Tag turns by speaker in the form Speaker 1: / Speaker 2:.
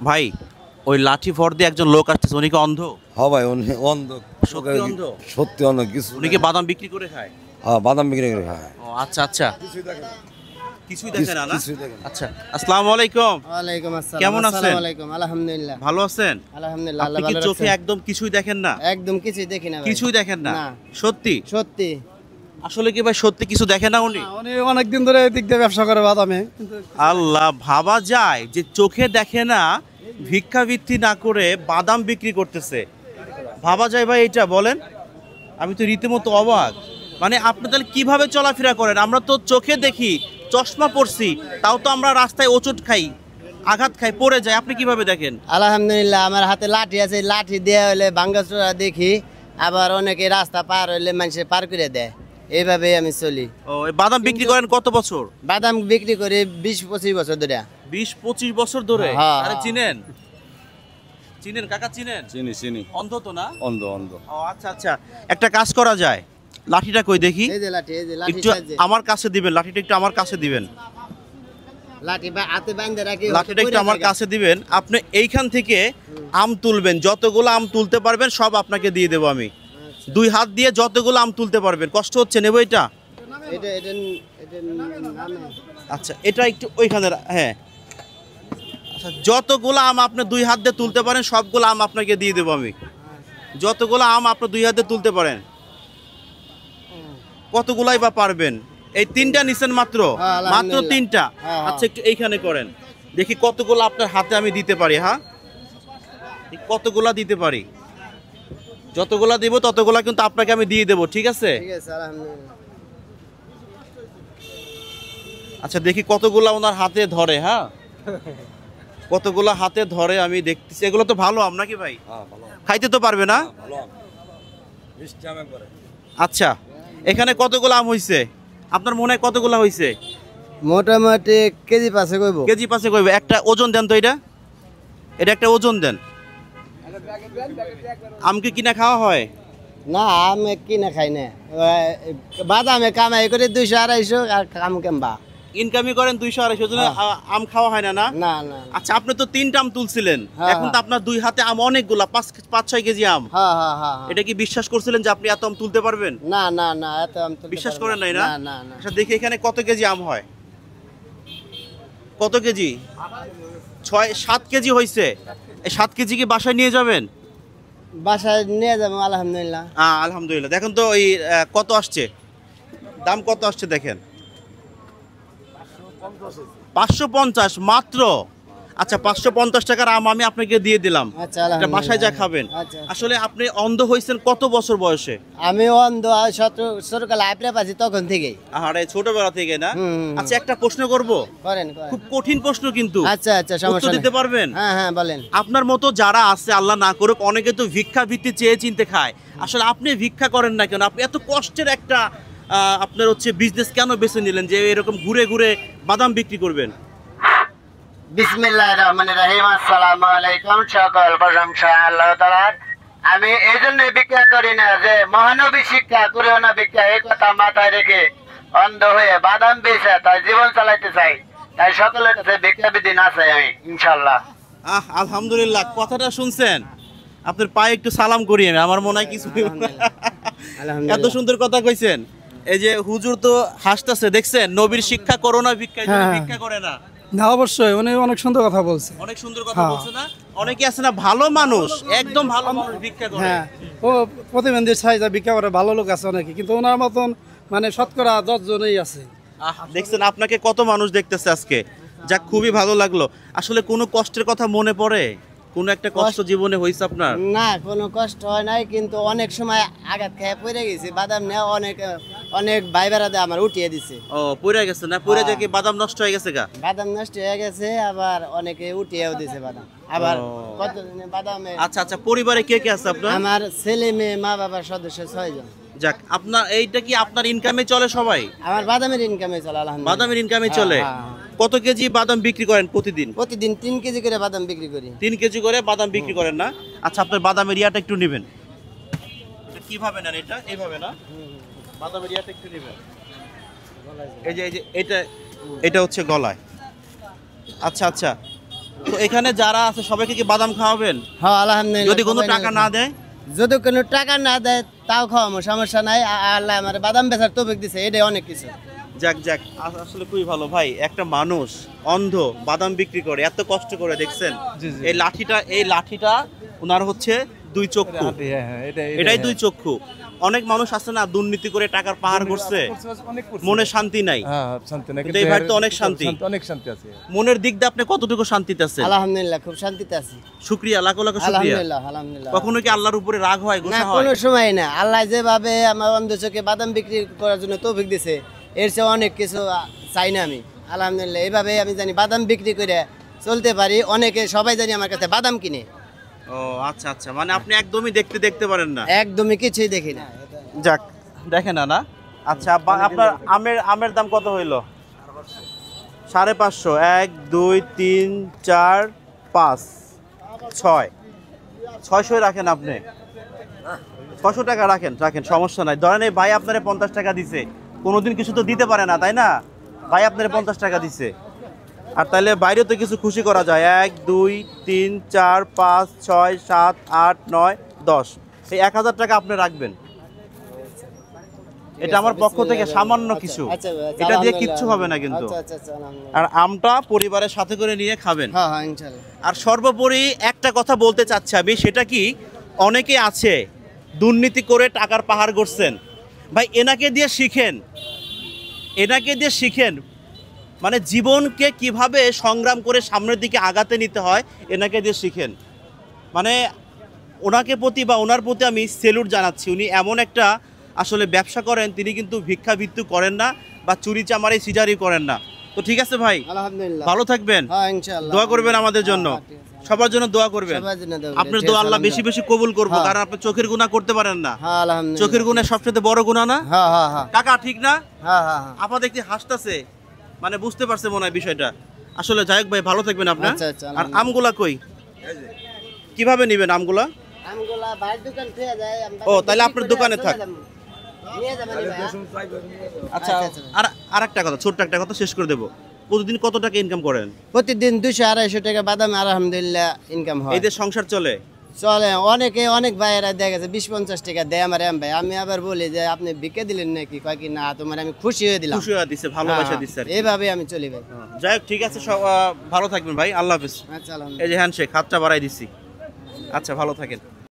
Speaker 1: ভাই ওই লাঠি ভর দিয়ে একজন লোক আসতেছে, উনি কি অন্ধ?
Speaker 2: হ্যাঁ ভাই, উনি অন্ধ।
Speaker 1: সত্যি অন্ধ?
Speaker 2: সত্যি অন্ধ কিছু।
Speaker 1: উনি কি বাদাম বিক্রি করে খায়?
Speaker 2: হ্যাঁ, বাদাম বিক্রি করে খায়।
Speaker 1: ও আচ্ছা আচ্ছা, কিছুই দেখে না না?
Speaker 2: কিছুই দেখে না।
Speaker 1: আচ্ছা, আসসালামু আলাইকুম।
Speaker 3: ওয়ালাইকুম আসসালাম।
Speaker 1: কেমন আছেন?
Speaker 3: আসসালামু আলাইকুম। আলহামদুলিল্লাহ।
Speaker 1: ভালো আছেন?
Speaker 3: আলহামদুলিল্লাহ,
Speaker 1: আপনি
Speaker 3: আল্লাহ
Speaker 1: কি
Speaker 3: ভালো
Speaker 1: চোখে
Speaker 3: রাখছেন।
Speaker 1: একদম কিছুই দেখেন না?
Speaker 3: একদম কিছুই দেখি না ভাই।
Speaker 1: কিছুই দেখেন না?
Speaker 3: না।
Speaker 1: সত্যি?
Speaker 3: সত্যি।
Speaker 1: আসলে কি ভাই সত্যি কিছু দেখে না উনি?
Speaker 4: উনি অনেকদিন ধরে এদিক দিয়ে ব্যবসা করে বাদামে, কিন্তু
Speaker 1: আল্লাহ, ভাবা যায় যে চোখে দেখে না, ভিক্ষাবৃত্তি না করে বাদাম বিক্রি করতেছে। ভাবা যায় ভাই এটা? বলেন, আমি তো রীতিমতো অবাক। মানে আপনি তাহলে কিভাবে চলাফেরা করেন? আমরা তো চোখে দেখি, চশমা পরছি, তাও তো আমরা রাস্তায় ওচট খাই, আঘাত খাই, পড়ে যায়। আপনি কিভাবে দেখেন?
Speaker 3: আলহামদুলিল্লাহ, আমার হাতে লাঠি আছে, লাঠি দেওয়া হলে ভাঙ্গাচোরা দেখি, আবার অনেকে রাস্তা পার হইলে মানুষে পার করে দেয়, এইভাবে আমি চলি।
Speaker 1: ও, এই বাদাম বিক্রি করেন কত বছর?
Speaker 3: বাদাম বিক্রি করে 20-25 বছর ধরে।
Speaker 1: 20-25 বছর ধরে?
Speaker 3: হ্যাঁ।
Speaker 1: আরে চিনেন? চিনেন কাকা, চিনেন?
Speaker 2: চিনি চিনি।
Speaker 1: অন্ধ তো না?
Speaker 2: অন্ধ অন্ধ।
Speaker 1: ও আচ্ছা আচ্ছা, একটা কাজ করা যায়, লাঠিটা কই দেখি।
Speaker 3: এই যে লাঠি, এই যে লাঠি
Speaker 1: একটু
Speaker 3: সাহায্যে।
Speaker 1: আমার কাছে দিবেন, লাঠিটা একটু আমার কাছে দিবেন।
Speaker 3: লাঠি হাতে বাঁধে রাখি,
Speaker 1: লাঠিটা একটু আমার কাছে দিবেন। আপনি এইখান থেকে আম তুলবেন, যতগুলো আম তুলতে পারবেন সব আপনাকে দিয়ে দেবো আমি। 2 হাত দিয়ে যতগুলো আম তুলতে পারবেন। কষ্ট হচ্ছে, নেবো এটা?
Speaker 3: এটা এটা এটা নামে।
Speaker 1: আচ্ছা, এটা একটু ওইখানে হ্যাঁ। আচ্ছা, যতগুলো আম আপনি 2 হাত দিয়ে তুলতে পারেন সবগুলো আম আপনাকে দিয়ে দেবো আমি। যতগুলো আম আপনি 2 হাত দিয়ে তুলতে পারেন, কতগুলাই বা পারবেন? এই 3টা নিছেন মাত্র?
Speaker 3: হ্যাঁ,
Speaker 1: মাত্র
Speaker 3: আলহামদুলিল্লাহ।
Speaker 1: 3টা?
Speaker 3: হ্যাঁ, হ্যাঁ।
Speaker 1: আচ্ছা, একটু এইখানে করেন দেখি কতগুলো আপনার হাতে আমি দিতে পারি। হ্যাঁ, কতগুলা দিতে পারি, যতগুলা দিব ততগুলা কিন্তু আপনাকে আমি দিয়ে দেবো, ঠিক আছে?
Speaker 3: ঠিক আছে, আলহামদুলিল্লাহ।
Speaker 1: আচ্ছা, দেখি কতগুলা ওনার হাতে ধরে। হ্যাঁ, কতগুলা হাতে ধরে আমি দেখতেছি। এগুলো তো ভালো আম নাকি ভাই?
Speaker 2: হ্যাঁ, ভালো।
Speaker 1: খাইতে তো পারবে না?
Speaker 2: ভালো। মিষ্টি আম করে।
Speaker 1: আচ্ছা, এখানে কতগুলো আম হইছে আপনার মনে হয়? কতগুলো হইছে?
Speaker 3: মোটামুটি কেজি পাশে কইব।
Speaker 1: কেজি পাশে কইবে। একটা ওজন দেন তো, এটা এটা একটা ওজন দেন। আম কি কিনা খাওয়া হয়?
Speaker 3: না, আমি কিনে খাই না। বাদামে কামাই করে 200-250 আর কাম কেমবা।
Speaker 1: ইনকামই করেন 200-250 জন্য, আম খাওয়া হয় না? না
Speaker 3: না না।
Speaker 1: আচ্ছা, আপনি তো 3টা আম তুলছিলেন,
Speaker 3: হ্যাঁ,
Speaker 1: এখন তো আপনার 2 হাতে আম অনেকগুলা, 5-6 কেজি আম।
Speaker 3: হ্যাঁ হ্যাঁ হ্যাঁ।
Speaker 1: এটা কি বিশ্বাস করছিলেন যে আপনি এত আম তুলতে পারবেন?
Speaker 3: না না না, এত আমি তুলতে
Speaker 1: বিশ্বাস
Speaker 3: পারবো
Speaker 1: করেন নাই না?
Speaker 3: না না না।
Speaker 1: আচ্ছা, দেখি এখানে কত কেজি আম হয়। কত কেজি? 6-7 কেজি হয়েছে। এই 7 কেজি কি বাসায় নিয়ে যাবেন?
Speaker 3: বাসায় নিয়ে যাবো আলহামদুলিল্লাহ।
Speaker 1: আলহামদুলিল্লাহ। দেখেন তো এই কত আসছে, দাম কত আসছে দেখেন। 550 মাত্র। আচ্ছা, 550 টাকার আম আমি আপনাকে দিয়ে দিলাম।
Speaker 3: আচ্ছা,
Speaker 1: এটা
Speaker 3: আলহামদুলিল্লাহ।
Speaker 1: বাসায় যা খাবেন।
Speaker 3: আচ্ছা, আচ্ছা।
Speaker 1: আসলে আপনি অন্ধ হয়েছেন কত বছর বয়সে?
Speaker 3: আমি অন্ধ ছোটকালে আইপড়ে পাচ্ছি তখন থেকেই।
Speaker 1: আরে ছোটবেলা থেকে না?
Speaker 3: হুম।
Speaker 1: আচ্ছা, একটা প্রশ্ন করব,
Speaker 3: করেন করেন।
Speaker 1: খুব কঠিন প্রশ্ন কিন্তু।
Speaker 3: আচ্ছা আচ্ছা, সমস্যা
Speaker 1: উত্তর
Speaker 3: নেই।
Speaker 1: দিতে পারবেন?
Speaker 3: হ্যাঁ হ্যাঁ, বলেন।
Speaker 1: আপনার মতো যারা আছে, আল্লাহ না করুক, অনেকে তো ভিক্ষা ভিত্তি চেয়ে চিনতে খায়। আসলে আপনি ভিক্ষা করেন না কেন? আপনি এত কষ্টের একটা আপনার হচ্ছে বিজনেস কেন বেছে নিলেন যে এরকম ঘুরে ঘুরে বাদাম বিক্রি করবেন?
Speaker 3: বিসমিল্লাহির রহমানির রহিম। আসসালামু আলাইকুম। সকল প্রশংসা আল্লাহ তাআলার। আমি এই জন্য ভিক্ষা করি না যে মহানবী শিক্ষা করিও না ভিক্ষা, এই কথা মাথায় রেখে অন্ধ হয়ে বাদাম বেচে তাই জীবন চালাইতে চাই। তাই সকলের কাছে ভিক্ষা বিধি না চাই আমি, ইনশাআল্লাহ।
Speaker 1: আলহামদুলিল্লাহ, কথাটা শুনছেন? আপনার পায়ে একটু সালাম করি আমি, আমার মনে হয় কিছু।
Speaker 3: আলহামদুলিল্লাহ।
Speaker 1: এত সুন্দর কথা কইছেন। এই যে হুজুর তো হাসতেছে, দেখছেন? নবীর শিক্ষা করো না ভিক্ষা, এই জন্য
Speaker 4: হ্যাঁ।
Speaker 1: ভিক্ষা করে না।
Speaker 4: না, অবশ্যই উনি অনেক সুন্দর কথা বলছে।
Speaker 1: অনেক সুন্দর কথা
Speaker 4: হ্যাঁ।
Speaker 1: বলছে না? অনেকে আছে না ভালো মানুষ, একদম ভালো মানুষ ভিক্ষা করে।
Speaker 4: হ্যাঁ, ও প্রতিবন্ধী সাইজা ভিক্ষা করে ভালো লোক আছে অনেকে, কিন্তু ওনার মতন মানে শতকরা 10 জনই আছে।
Speaker 1: দেখছেন, আপনাকে কত মানুষ দেখতেছে আজকে, যা খুবই ভালো লাগলো। আসলে কোনো কষ্টের কথা মনে পড়ে? কোনো একটা কষ্ট জীবনে হয়েছে আপনার?
Speaker 3: না, কোনো কষ্ট হয় নাই, কিন্তু অনেক সময় আঘাত খেয়ে পড়ে গেছি। বাদাম নেওয়া অনেক অনেক ভাই বেড়াতে আমার উঠিয়ে দিছে।
Speaker 1: ও, পড়ে গেছে না? পড়ে যে কি বাদাম নষ্ট হয়ে গেছে গা?
Speaker 3: বাদাম নষ্ট হয়ে গেছে, আবার অনেকে উঠিয়েও দিছে বাদাম। আবার
Speaker 1: ও।
Speaker 3: কতদিনে বাদামে
Speaker 1: আচ্ছা আচ্ছা, পরিবারে কে কে আছে আপনার?
Speaker 3: আমার ছেলে মেয়ে মা বাবার সদস্য 6 জন।
Speaker 1: যাক, আপনার এইটা কি আপনার ইনকামে চলে সবাই?
Speaker 3: আমার বাদামের ইনকামে চলে আলহামদুলিল্লাহ।
Speaker 1: বাদামের ইনকামে চলে?
Speaker 3: হ্যাঁ, হ্যাঁ।
Speaker 1: কত কেজি বাদাম বিক্রি করেন প্রতিদিন?
Speaker 3: প্রতিদিন 3 কেজি করে বাদাম বিক্রি করি।
Speaker 1: 3 কেজি করে বাদাম বিক্রি করেন না? আচ্ছা, আপনার বাদামের ইয়াটা একটু নেবেন। এটা কিভাবে নেন? এটা এইভাবে না? বাদামের ইয়াটা একটু নেবেন। এই যে এটা এটা হচ্ছে গলায়। আচ্ছা আচ্ছা, তো এখানে যারা আছে সবাইকে কি বাদাম খাওয়াবেন
Speaker 5: হ্যাঁ আলহামদুলিল্লাহ।
Speaker 1: যদি কোনো
Speaker 5: সবাই
Speaker 1: টাকা না দেয়?
Speaker 5: যদি কোনো টাকা না দেয় তাও খাওয়াবো, সমস্যা নাই। আল্লাহ আমার বাদাম বেচার তৌফিক দিছে, এটাই অনেক কিছু।
Speaker 1: যাক যাক, আসলে খুবই ভালো ভাই। একটা মানুষ অন্ধ বাদাম বিক্রি করে, এত কষ্ট করে, দেখছেন এই লাঠিটা ওনার হচ্ছে দুই চক্ষু, এটাই দুই চক্ষু। অনেক মানুষ আছে না দুর্নীতি করে টাকার পাহাড় করছে, মনে শান্তি নাই, কিন্তু এই ভাইয়ের তো অনেক শান্তি। মনের দিক দিয়ে আপনি কতটুকু শান্তিতে আছেন?
Speaker 5: আলহামদুলিল্লাহ খুব শান্তিতে আছি।
Speaker 1: শুকরিয়া, লাখো লাখো শুকরিয়া।
Speaker 5: আলহামদুলিল্লাহ আলহামদুলিল্লাহ।
Speaker 1: কখনো কি আল্লাহর উপরে রাগ হয়,
Speaker 5: না,
Speaker 1: গোসা হয়?
Speaker 5: কোনো সময় না। আল্লাহ যেভাবে আমার অন্ধ চোখে বাদাম বিক্রি করার জন্য তৌফিক দিছে, এর চেয়ে অনেক কিছু চাই না আমি। আলহামদুলিল্লাহ এইভাবে আমি জানি বাদাম বিক্রি করে চলতে পারি। অনেকে সবাই জানি আমার কাছে বাদাম কিনে।
Speaker 1: ও আচ্ছা আচ্ছা, মানে আপনি একদমই দেখতে পারেন না?
Speaker 5: একদমই কিছুই দেখি না।
Speaker 1: যাক, দেখে না না। আচ্ছা আপনার আমের দাম কত হইলো? 550। 1 2 3 4 5 6 600 রাখেন আপনি, 600 টাকা রাখেন, সমস্যা নাই। ধরেন এই ভাই আপনারে 50 টাকা দিছে, কোনোদিন কিছু তো দিতে পারে না, তাই না? ভাই আপনারে 50 টাকা দিছে, আর তাহলে বাইরেও তো কিছু খুশি করা যায়। 1 2 3 4 5 6 7 8 9 10, এই 1000 টাকা আপনি রাখবেন। এটা আমার পক্ষ থেকে সামান্য কিছু,
Speaker 5: আচ্ছা,
Speaker 1: এটা দিয়ে কিচ্ছু হবে না কিন্তু।
Speaker 5: আচ্ছা আচ্ছা আচ্ছা, আলহামদুলিল্লাহ।
Speaker 1: আর আমটা পরিবারের সাথে করে নিয়ে খাবেন।
Speaker 5: হ্যাঁ হ্যাঁ ইনশাআল্লাহ।
Speaker 1: আর সর্বোপরি একটা কথা বলতে চাচ্ছি আমি, সেটা কি, অনেকে আছে দুর্নীতি করে টাকার পাহাড় করছেন। ভাই এনাকে দিয়ে শিখেন, মানে জীবনকে কিভাবে সংগ্রাম করে সামনের দিকে আগাতে নিতে হয়, এনাকে দিয়ে শিখেন। মানে ওনাকে প্রতি বা ওনার প্রতি আমি সেলুট জানাচ্ছি। উনি এমন একটা আসলে ব্যবসা করেন, তিনি কিন্তু ভিক্ষাবৃত্তি করেন না বা চুরি চামারি সিজারি করেন না। তো ঠিক আছে ভাই,
Speaker 5: আলহামদুলিল্লাহ।
Speaker 1: ভালো থাকবেন,
Speaker 5: হ্যাঁ ইনশাআল্লাহ।
Speaker 1: দোয়া করবেন আমাদের জন্য,
Speaker 5: হ্যাঁ, ঠিক আছে।
Speaker 1: সবার জন্য দোয়া করবেন।
Speaker 5: সবার জন্য দোয়া
Speaker 1: আপনার
Speaker 5: করবেন।
Speaker 1: দোয়া
Speaker 5: ঠিক
Speaker 1: আল্লাহ
Speaker 5: আছে,
Speaker 1: বেশি বেশি কবুল করবো,
Speaker 5: হ্যাঁ।
Speaker 1: কারণ আপনি চোখের গুনাহ করতে পারেন না।
Speaker 5: হ্যাঁ আলহামদুলিল্লাহ।
Speaker 1: চোখের গুনাহ সবচেয়ে বড় গুনাহ না?
Speaker 5: হ্যাঁ হ্যাঁ হ্যাঁ
Speaker 1: টাকা, ঠিক না?
Speaker 5: হ্যাঁ হ্যাঁ হ্যাঁ।
Speaker 1: আপা দেখতে হাসতেছে, মানে বুঝতে পারছে মনে হয় বিষয়টা। আসলে যাই হোক ভাই, ভালো থাকবেন আপনার।
Speaker 5: আচ্ছা, আচ্ছা,
Speaker 1: আর আমগুলা কই, কিভাবে নেবেন আমগুলা?
Speaker 5: আমগুলা ভাইয়ের দোকান থেকে যায়।
Speaker 1: ও, তাহলে আপনার দোকানে থাক।
Speaker 5: নিয়ে যাবেন ভাই।
Speaker 1: আচ্ছা, আর একটা কথা, ছোট্ট একটা কথা শেষ করে দেবো। প্রতিদিন কত টাকা ইনকাম করেন?
Speaker 5: প্রতিদিন 200-250 টাকা বাদাম আলহামদুলিল্লাহ ইনকাম হয়।
Speaker 1: এদের সংসার চলে?
Speaker 5: চলে। অনেক ভাইয়েরা দেখা গেছে 20-50 টাকা দেয় আমার ভাই। আমি আবার বলি যে আপনি বিকে দিলেন নাকি, কয় কি না তোমার আমি খুশি হয়ে দিলাম।
Speaker 1: খুশি হয়ে দিছে, ভালোবাসা দিছে আর কি।
Speaker 5: এইভাবে আমি চলি ভাই।
Speaker 1: যাই হোক, ঠিক আছে, ভালো থাকবেন ভাই, আল্লাহ হাফেজ।
Speaker 5: আচ্ছা আলহামদুলিল্লাহ।
Speaker 1: এই যে হ্যান্ডশেক, হাতটা বাড়াই দিছি। আচ্ছা, ভালো থাকেন।